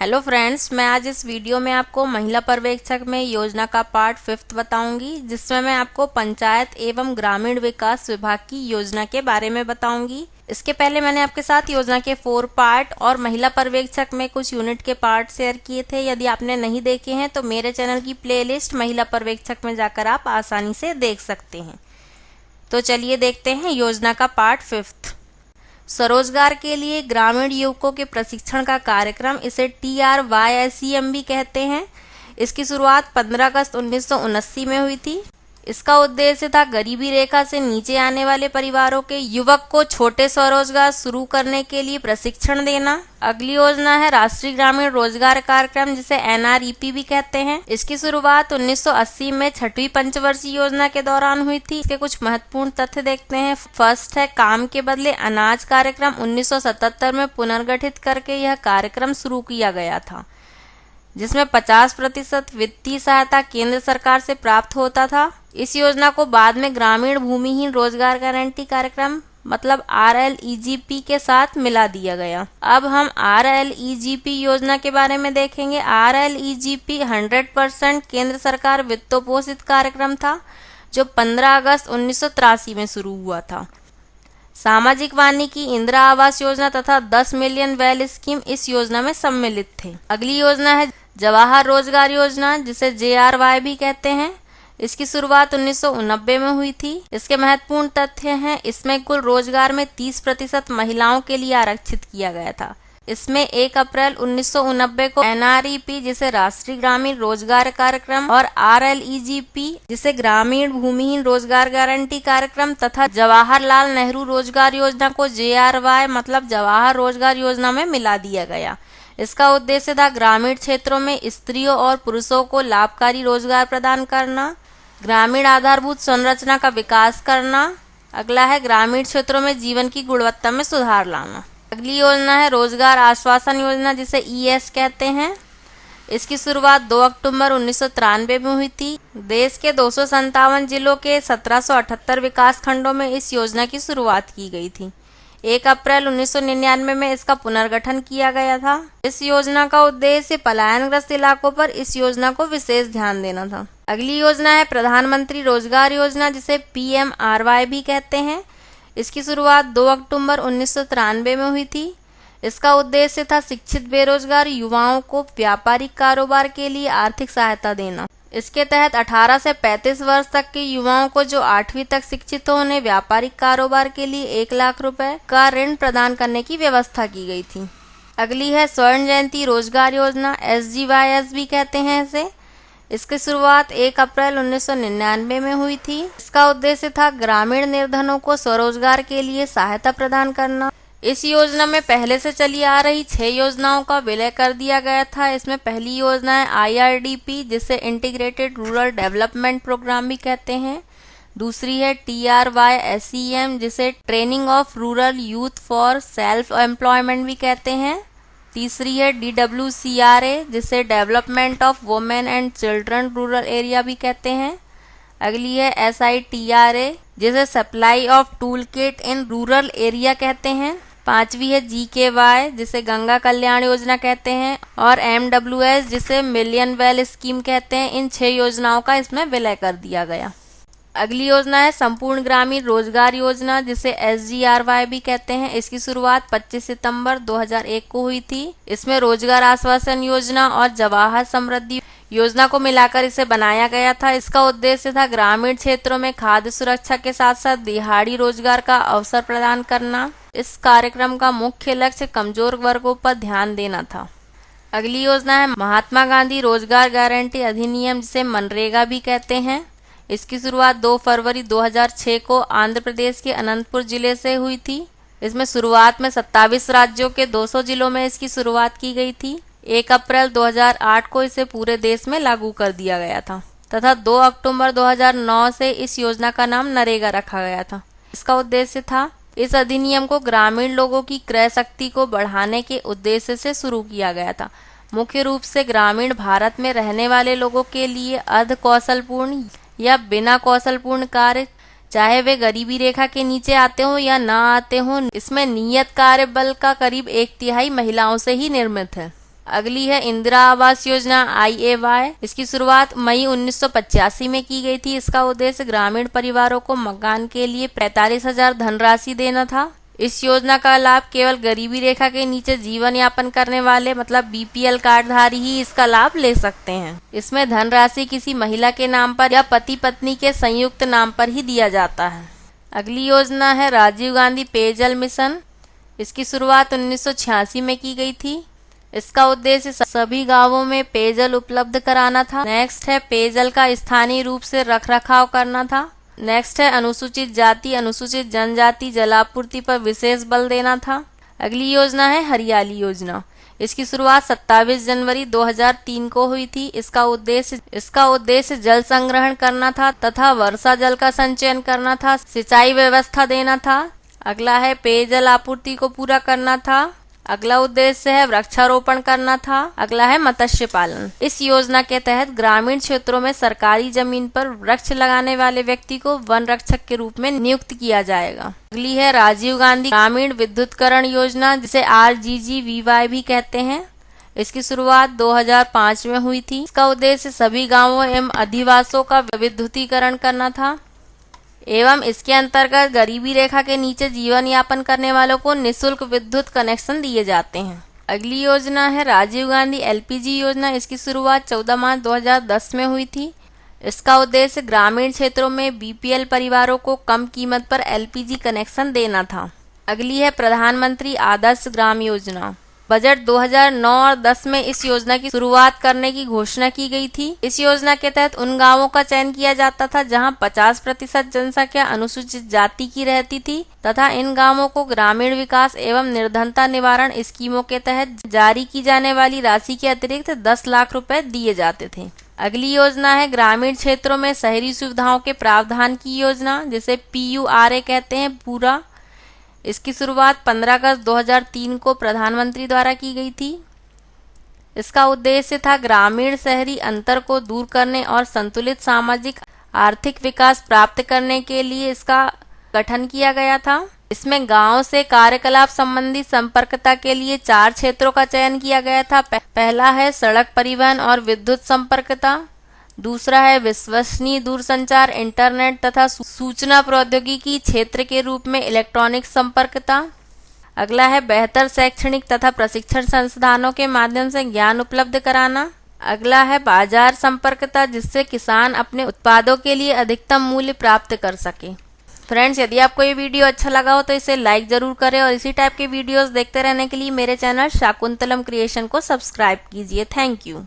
Hello friends, मैं आज इस वीडियो में आपको महिला पर्यवेक्षक में योजना का पार्ट 5 बताऊंगी, जिसमें मैं आपको पंचायत एवं ग्रामीण विकास विभाग की योजना के बारे में बताऊंगी। इसके पहले मैंने आपके साथ योजना के 4 पार्ट और महिला पर्यवेक्षक में कुछ यूनिट के पार्ट शेयर किए थे। यदि आपने नहीं देखे हैं तो मेरे चैनल की प्लेलिस्ट महिला पर्यवेक्षक में जाकर आप आसानी से देख सकते हैं। तो चलिए देखते हैं योजना का पार्ट 5। स्वरोजगार के लिए ग्रामीण युवकों के प्रशिक्षण का कार्यक्रम, इसे TRYSEM भी कहते हैं। इसकी शुरुआत 15 अगस्त 1979 में हुई थी। इसका उद्देश्य था गरीबी रेखा से नीचे आने वाले परिवारों के युवक को छोटे स्वरोजगार शुरू करने के लिए प्रशिक्षण देना। अगली योजना है राष्ट्रीय ग्रामीण रोजगार कार्यक्रम, जिसे NREP भी कहते हैं। इसकी शुरुआत 1980 में 6वीं पंचवर्षीय योजना के दौरान हुई थी। इसके कुछ महत्वपूर्ण तथ्य देखते हैं। फर्स्ट है काम के बदले अनाज कार्यक्रम। 1977 में पुनर्गठित करके यह कार्यक्रम शुरू किया गया था, जिसमें 50% वित्तीय सहायता केंद्र सरकार से प्राप्त होता था। इस योजना को बाद में ग्रामीण भूमिहीन रोजगार गारंटी कार्यक्रम मतलब RLEGP के साथ मिला दिया गया। अब हम RLEGP योजना के बारे में देखेंगे। RLEGP 100% केंद्र सरकार वित्तपोषित कार्यक्रम था, जो 15 अगस्त 1983 में शुरू हुआ था। सामाजिक वानिकी, इंदिरा आवास योजना तथा 10 मिलियन वेल स्कीम इस योजना में सम्मिलित थे। अगली योजना है जवाहर रोजगार योजना, जिसे JRY भी कहते हैं। इसकी शुरुआत 1989 में हुई थी। इसके महत्वपूर्ण तथ्य हैं, इसमें कुल रोजगार में 30% महिलाओं के लिए आरक्षित किया गया था। इसमें 1 अप्रैल 1989 को NREP, जिसे राष्ट्रीय ग्रामीण रोजगार कार्यक्रम, और RLEGP, जिसे ग्रामीण भूमिहीन रोजगार गारंटी कार्यक्रम, तथा जवाहरलाल नेहरू रोजगार योजना को JRY मतलब जवाहर रोजगार योजना में मिला दिया गया। इसका उद्देश्य था ग्रामीण क्षेत्रों में स्त्रियों और पुरुषों को लाभकारी रोजगार प्रदान करना, ग्रामीण आधारभूत संरचना का विकास करना। अगला है ग्रामीण क्षेत्रों में जीवन की गुणवत्ता में सुधार लाना। अगली योजना है रोजगार आश्वासन योजना, जिसे ES कहते हैं। इसकी शुरुआत 2 अक्टूबर 1993 में हुई थी। देश के 257 जिलों के 1778 विकास खंडों में इस योजना की शुरुआत की गई थी। 1 अप्रैल 1999 में इसका पुनर्गठन किया गया था। इस योजना का उद्देश्य पलायनग्रस्त इलाकों पर इस योजना को विशेष ध्यान देना था। अगली योजना है प्रधानमंत्री रोजगार योजना, जिसे PMRY भी कहते हैं। इसकी शुरुआत 2 अक्टूबर 1993 में हुई थी। इसका उद्देश्य था शिक्षित बेरोजगार युवाओं को व्यापारिक कारोबार के लिए आर्थिक सहायता देना। इसके तहत 18 से 35 वर्ष तक के युवाओं को जो 8वीं तक शिक्षित हो, उन्हें व्यापारिक कारोबार के लिए 1 लाख रुपए का ऋण प्रदान करने की व्यवस्था की गई थी। अगली है स्वर्ण जयंती रोजगार योजना, SGYS भी कहते हैं इसे। इसकी शुरुआत 1 अप्रैल 1999 में हुई थी। इसका उद्देश्य था ग्रामीण निर्धनों को स्वरोजगार के लिए सहायता प्रदान करना। इस योजना में पहले से चली आ रही 6 योजनाओं का विलय कर दिया गया था। इसमें पहली योजना है IRDP, जिसे इंटीग्रेटेड रूरल डेवलपमेंट प्रोग्राम भी कहते हैं। दूसरी है TRYSEM, जिसे training of rural youth for self employment भी कहते हैं। तीसरी है DWCRA, जिसे development of women and children rural area भी कहते हैं। अगली है SITRA, जिसे supply of tool kit in rural area कहते हैं। 5वीं है GKY, जिसे गंगा कल्याण योजना कहते हैं, और MWS, जिसे मिलियन वेल स्कीम कहते हैं। इन 6 योजनाओं का इसमें विलय कर दिया गया। अगली योजना है संपूर्ण ग्रामीण रोजगार योजना, जिसे SGRY भी कहते हैं। इसकी शुरुआत 25 सितंबर 2001 को हुई थी। इसमें रोजगार आश्वासन योजना और जवाहर समृद्धि योजना को मिलाकर इसे बनाया गया था। इसका उद्देश्य था ग्रामीण क्षेत्रों में खाद्य सुरक्षा के साथ साथ दिहाड़ी रोजगार का अवसर प्रदान करना। इस कार्यक्रम का मुख्य लक्ष्य कमजोर वर्गों पर ध्यान देना था। अगली योजना है महात्मा गांधी रोजगार गारंटी अधिनियम, जिसे मनरेगा भी कहते हैं। इसकी शुरुआत 2 फरवरी 2006 को आंध्र प्रदेश के अनंतपुर जिले से हुई थी। इसमें शुरुआत में 27 राज्यों के 200 जिलों में इसकी शुरुआत की गई थी। 1 अप्रैल 2008 को इसे पूरे देश में लागू कर दिया गया था तथा 2 अक्टूबर 2009 से इस योजना का नाम नरेगा रखा गया था। इसका उद्देश्य था, इस अधिनियम को ग्रामीण लोगों की क्रय शक्ति को बढ़ाने के उद्देश्य से शुरू किया गया था। मुख्य रूप से ग्रामीण भारत में रहने वाले लोगों के लिए अर्ध कौशलपूर्ण या बिना कौशलपूर्ण कार्य, चाहे वे गरीबी रेखा के नीचे आते हों या ना आते हों, इसमें नियत कार्य बल का करीब 1/3 महिलाओं से ही निर्मित है। अगली है इंदिरा आवास योजना IAY। इसकी शुरुआत मई 1985 में की गई थी। इसका उद्देश्य ग्रामीण परिवारों को मकान के लिए 45,000 धनराशि देना था। इस योजना का लाभ केवल गरीबी रेखा के नीचे जीवन यापन करने वाले मतलब BPL कार्डधारी ही इसका लाभ ले सकते हैं। इसमें धनराशि किसी महिला के नाम पर या पति पत्नी के संयुक्त नाम पर ही दिया जाता है। अगली योजना है राजीव गांधी पेयजल मिशन। इसकी शुरुआत 1986 में की गई थी। इसका उद्देश्य सभी गांवों में पेयजल उपलब्ध कराना था। नेक्स्ट है पेयजल का स्थानीय रूप से रखरखाव करना था। नेक्स्ट है अनुसूचित जाति अनुसूचित जनजाति जलापूर्ति पर विशेष बल देना था। अगली योजना है हरियाली योजना। इसकी शुरुआत 27 जनवरी 2003 को हुई थी। इसका उद्देश्य जल संग्रहण करना था तथा वर्षा जल का संचयन करना था, सिंचाई व्यवस्था देना था। अगला है पेयजल आपूर्ति को पूरा करना था। अगला उद्देश्य है वृक्षारोपण करना था। अगला है मत्स्य पालन। इस योजना के तहत ग्रामीण क्षेत्रों में सरकारी जमीन पर वृक्ष लगाने वाले व्यक्ति को वन रक्षक के रूप में नियुक्त किया जाएगा। अगली है राजीव गांधी ग्रामीण विद्युतीकरण योजना, जिसे RGGVY भी कहते हैं। इसकी शुरुआत 2005 में हुई थी। इसका उद्देश्य सभी गाँवों एवं अधिवासों का विद्युतीकरण करना था एवं इसके अंतर्गत गरीबी रेखा के नीचे जीवन यापन करने वालों को निःशुल्क विद्युत कनेक्शन दिए जाते हैं। अगली योजना है राजीव गांधी LPG योजना। इसकी शुरुआत 14 मार्च 2010 में हुई थी। इसका उद्देश्य ग्रामीण क्षेत्रों में BPL परिवारों को कम कीमत पर LPG कनेक्शन देना था। अगली है प्रधानमंत्री आदर्श ग्राम योजना। बजट 2009 और 10 में इस योजना की शुरुआत करने की घोषणा की गई थी। इस योजना के तहत उन गांवों का चयन किया जाता था जहां 50% जनसंख्या अनुसूचित जाति की रहती थी तथा इन गांवों को ग्रामीण विकास एवं निर्धनता निवारण स्कीमों के तहत जारी की जाने वाली राशि के अतिरिक्त 10 लाख रुपए दिए जाते थे। अगली योजना है ग्रामीण क्षेत्रों में शहरी सुविधाओं के प्रावधान की योजना, जिसे PURA कहते हैं पूरा। इसकी शुरुआत 15 अगस्त 2003 को प्रधानमंत्री द्वारा की गई थी। इसका उद्देश्य था ग्रामीण शहरी अंतर को दूर करने और संतुलित सामाजिक आर्थिक विकास प्राप्त करने के लिए इसका गठन किया गया था। इसमें गांव से कार्यकलाप संबंधी संपर्कता के लिए 4 क्षेत्रों का चयन किया गया था। पहला है सड़क परिवहन और विद्युत संपर्कता, दूसरा है विश्वसनीय दूरसंचार इंटरनेट तथा सूचना प्रौद्योगिकी क्षेत्र के रूप में इलेक्ट्रॉनिक संपर्कता, अगला है बेहतर शैक्षणिक तथा प्रशिक्षण संस्थानों के माध्यम से ज्ञान उपलब्ध कराना, अगला है बाजार संपर्कता, जिससे किसान अपने उत्पादों के लिए अधिकतम मूल्य प्राप्त कर सके। फ्रेंड्स, यदि आपको ये वीडियो अच्छा लगा हो तो इसे लाइक जरूर करें और इसी टाइप के वीडियोस देखते रहने के लिए मेरे चैनल शाकुंतलम क्रिएशन को सब्सक्राइब कीजिए। Thank you.